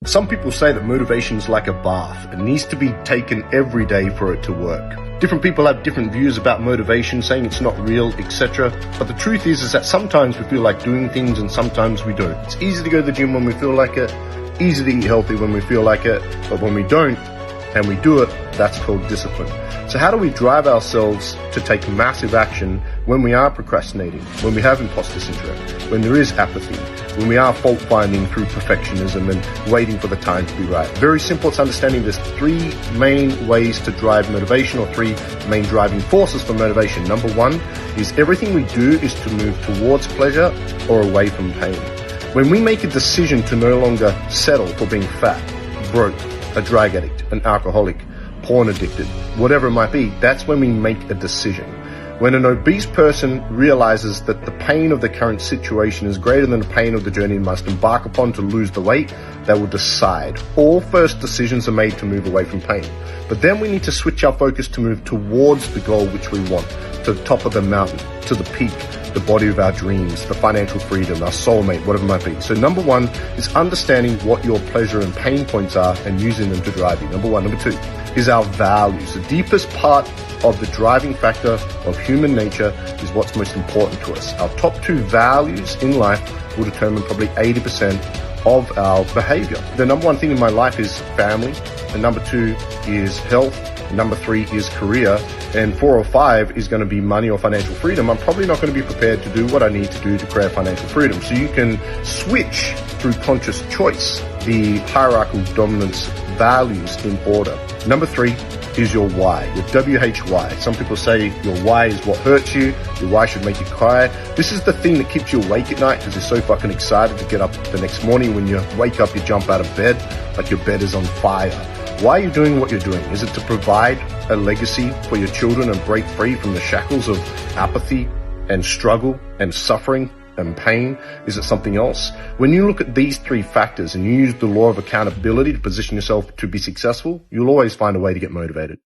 Some people say that motivation is like a bath. It needs to be taken every day for it to work. Different people have different views about motivation, saying it's not real, etc. But the truth is that sometimes we feel like doing things and sometimes we don't. It's easy to go to the gym when we feel like it, easy to eat healthy when we feel like it, but when we don't and we do it, that's called discipline. So how do we drive ourselves to take massive action when we are procrastinating, when we have imposter syndrome, when there is apathy, when we are fault finding through perfectionism and waiting for the time to be right? Very simple. It's understanding there's three main ways to drive motivation, or three main driving forces for motivation. Number one is everything we do is to move towards pleasure or away from pain. When we make a decision to no longer settle for being fat, broke, a drug addict, an alcoholic, porn addicted, whatever it might be, that's when we make a decision. When an obese person realizes that the pain of the current situation is greater than the pain of the journey they must embark upon to lose the weight, they will decide. All first decisions are made to move away from pain. But then we need to switch our focus to move towards the goal which we want, to the top of the mountain, to the peak, the body of our dreams, the financial freedom, our soulmate, whatever it might be. So number one is understanding what your pleasure and pain points are and using them to drive you. Number one. Number two is our values. The deepest part of the driving factor of human nature is what's most important to us. Our top two values in life will determine probably 80% of our behavior. The number one thing in my life is family. The number two is health. Number three is career, and 4 or 5 is going to be money or financial freedom. I'm probably not going to be prepared to do what I need to do to create financial freedom. So you can switch through conscious choice the hierarchical dominance values in order. Number 3 is your why, your WHY. Some people say your why is what hurts you, your why should make you cry. This is the thing that keeps you awake at night because you're so fucking excited to get up the next morning. When you wake up, you jump out of bed like your bed is on fire. Why are you doing what you're doing? Is it to provide a legacy for your children and break free from the shackles of apathy and struggle and suffering and pain? Is it something else? When you look at these 3 factors and you use the law of accountability to position yourself to be successful, you'll always find a way to get motivated.